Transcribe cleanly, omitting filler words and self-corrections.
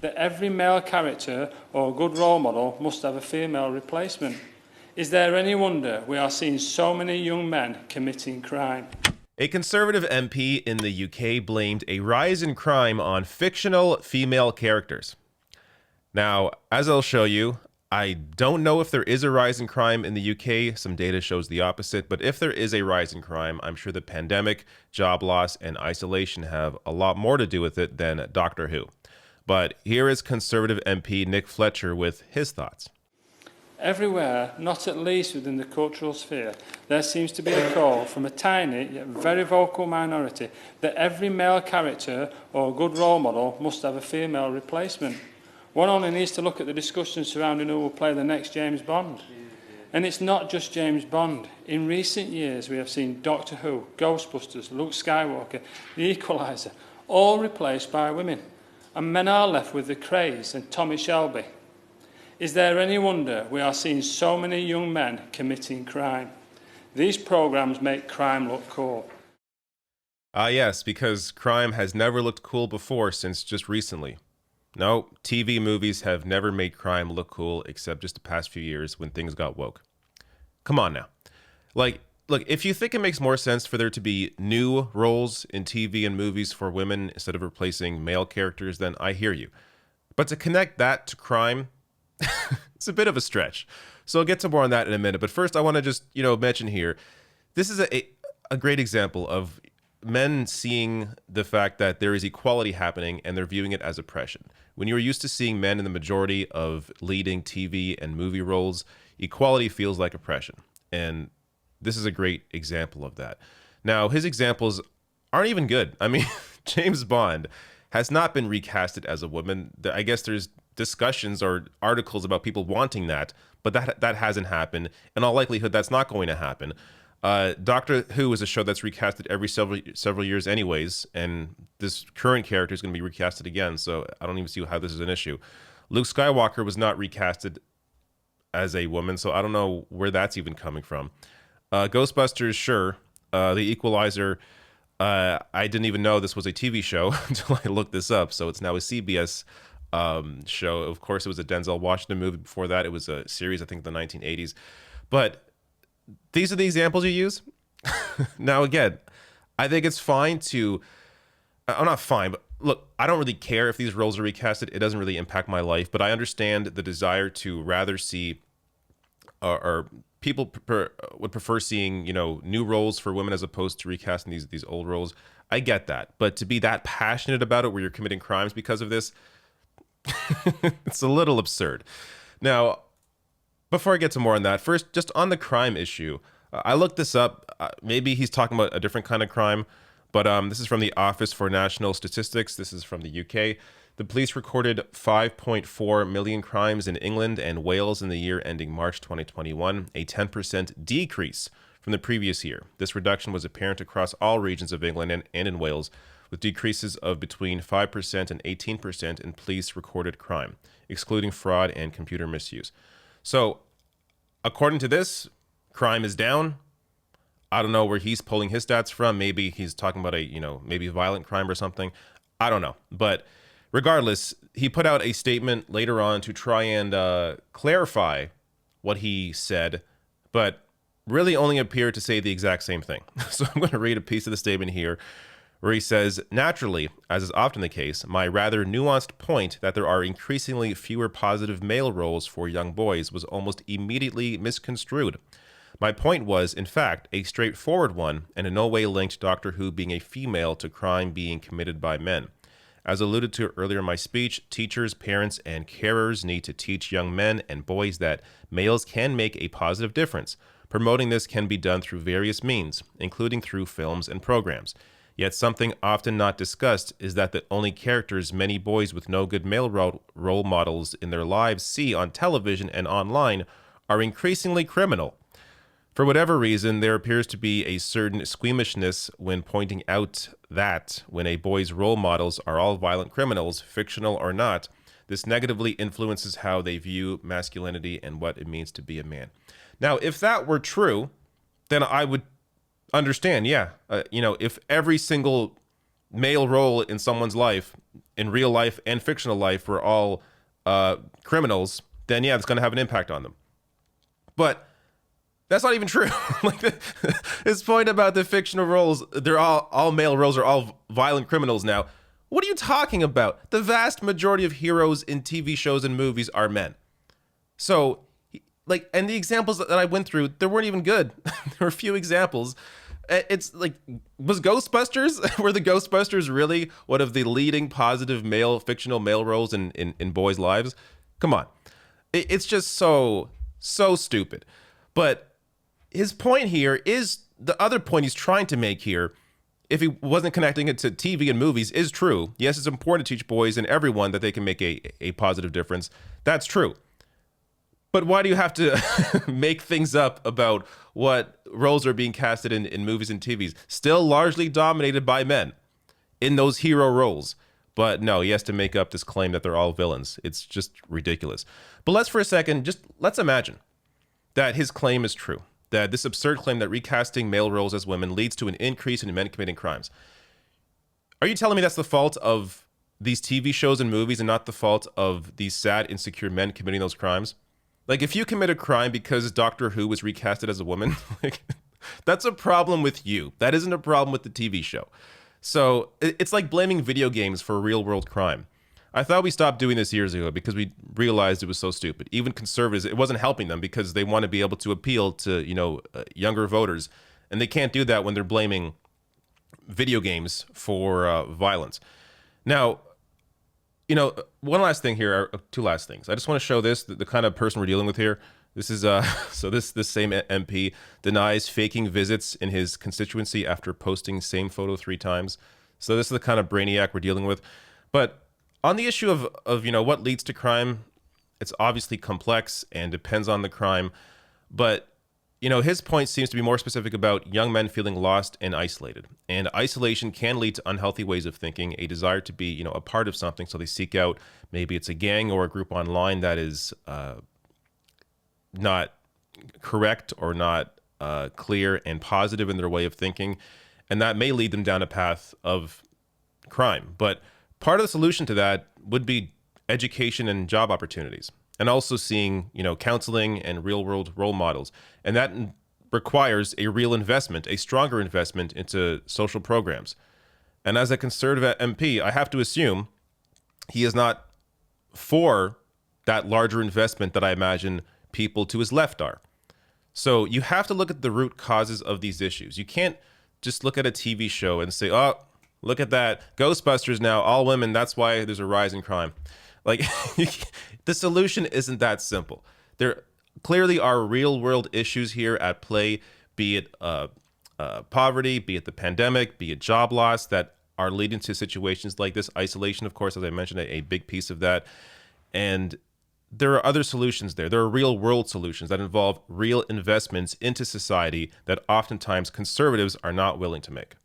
that every male character or good role model must have a female replacement. Is there any wonder we are seeing so many young men committing crime? A Conservative MP in the UK blamed a rise in crime on fictional female characters. Now, as I'll show you, I don't know if there is a rise in crime in the UK. Some data shows the opposite, but if there is a rise in crime, I'm sure the pandemic, job loss, and isolation have a lot more to do with it than Doctor Who. But here is Conservative MP Nick Fletcher with his thoughts. Everywhere, not at least within the cultural sphere, there seems to be a call from a tiny yet very vocal minority that every male character or good role model must have a female replacement. One only needs to look at the discussion surrounding who will play the next James Bond. And it's not just James Bond. In recent years, we have seen Doctor Who, Ghostbusters, Luke Skywalker, The Equalizer, all replaced by women. And men are left with the Craze and Tommy Shelby. Is there any wonder we are seeing so many young men committing crime? These programs make crime look cool. Yes, because crime has never looked cool before since just recently. No, TV movies have never made crime look cool except just the past few years when things got woke. Come on now. Look, if you think it makes more sense for there to be new roles in TV and movies for women instead of replacing male characters, then I hear you. But to connect that to crime, it's a bit of a stretch. So I'll get to more on that in a minute. But first, I want to just, mention here, this is a great example of men seeing the fact that there is equality happening and they're viewing it as oppression. When you're used to seeing men in the majority of leading TV and movie roles, equality feels like oppression. And this is a great example of that. Now, his examples aren't even good. I mean, James Bond has not been recasted as a woman. I guess there's discussions or articles about people wanting that, but that hasn't happened. In all likelihood, that's not going to happen. Doctor Who is a show that's recasted every several years anyways, and this current character is going to be recasted again, so I don't even see how this is an issue. Luke Skywalker was not recasted as a woman, so I don't know where that's even coming from. Ghostbusters, sure. The Equalizer, I didn't even know this was a TV show until I looked this up, so it's now a CBS show. Of course, it was a Denzel Washington movie. Before that, it was a series, I think, in the 1980s. But these are the examples you use. Now, again, I think it's fine to... I'm not fine, but look, I don't really care if these roles are recasted. It doesn't really impact my life, but I understand the desire to rather see... or people would prefer seeing, new roles for women as opposed to recasting these old roles. I get that. But to be that passionate about it where you're committing crimes because of this, it's a little absurd. Now, before I get to more on that, first, just on the crime issue, I looked this up. Maybe he's talking about a different kind of crime, but this is from the Office for National Statistics. This is from the UK. The police recorded 5.4 million crimes in England and Wales in the year ending March 2021, a 10% decrease from the previous year. This reduction was apparent across all regions of England and in Wales, with decreases of between 5% and 18% in police recorded crime, excluding fraud and computer misuse. So, according to this, crime is down. I don't know where he's pulling his stats from. Maybe he's talking about maybe violent crime or something. I don't know. But regardless, he put out a statement later on to try and clarify what he said, but really only appeared to say the exact same thing. So I'm going to read a piece of the statement here where he says, "Naturally, as is often the case, my rather nuanced point that there are increasingly fewer positive male roles for young boys was almost immediately misconstrued. My point was, in fact, a straightforward one and in no way linked Doctor Who being a female to crime being committed by men. As alluded to earlier in my speech, teachers, parents, and carers need to teach young men and boys that males can make a positive difference. Promoting this can be done through various means, including through films and programs. Yet something often not discussed is that the only characters many boys with no good male role models in their lives see on television and online are increasingly criminal. For whatever reason, there appears to be a certain squeamishness when pointing out that when a boy's role models are all violent criminals, fictional or not, this negatively influences how they view masculinity and what it means to be a man." Now, if that were true, then I would understand, if every single male role in someone's life in real life and fictional life were all criminals, then yeah, it's going to have an impact on them. But that's not even true. Like his point about the fictional roles, they're all male roles are all violent criminals now. What are you talking about? The vast majority of heroes in TV shows and movies are men. So, like, and the examples that I went through, they weren't even good. There were a few examples. It's like, was Ghostbusters, were the Ghostbusters really one of the leading positive fictional male roles in boys' lives? Come on. It's just so stupid. But his point here is, the other point he's trying to make here, if he wasn't connecting it to TV and movies, is true. Yes, it's important to teach boys and everyone that they can make a positive difference. That's true. But why do you have to make things up about what roles are being casted in movies and TVs? Still largely dominated by men in those hero roles. But no, he has to make up this claim that they're all villains. It's just ridiculous. But let's imagine that his claim is true. That this absurd claim that recasting male roles as women leads to an increase in men committing crimes. Are you telling me that's the fault of these TV shows and movies and not the fault of these sad, insecure men committing those crimes? Like, if you commit a crime because Doctor Who was recasted as a woman, like, that's a problem with you. That isn't a problem with the TV show. So it's like blaming video games for real world crime. I thought we stopped doing this years ago because we realized it was so stupid. Even conservatives, it wasn't helping them because they want to be able to appeal to, younger voters. And they can't do that when they're blaming video games for violence. Now, one last thing here, or two last things. I just want to show the kind of person we're dealing with here. This is, this same MP denies faking visits in his constituency after posting same photo 3 times. So this is the kind of brainiac we're dealing with. But on the issue of what leads to crime, it's obviously complex and depends on the crime. But, his point seems to be more specific about young men feeling lost and isolated. And isolation can lead to unhealthy ways of thinking, a desire to be, a part of something. So they seek out, maybe it's a gang or a group online that is not correct or not clear and positive in their way of thinking. And that may lead them down a path of crime. But part of the solution to that would be education and job opportunities, and also seeing, counseling and real world role models. And that requires a real investment, a stronger investment into social programs. And as a conservative MP, I have to assume he is not for that larger investment that I imagine people to his left are. So you have to look at the root causes of these issues. You can't just look at a TV show and say, oh, look at that. Ghostbusters now, all women. That's why there's a rise in crime. Like, the solution isn't that simple. There clearly are real world issues here at play, be it poverty, be it the pandemic, be it job loss that are leading to situations like this. Isolation, of course, as I mentioned, a big piece of that. And there are other solutions there. There are real world solutions that involve real investments into society that oftentimes conservatives are not willing to make.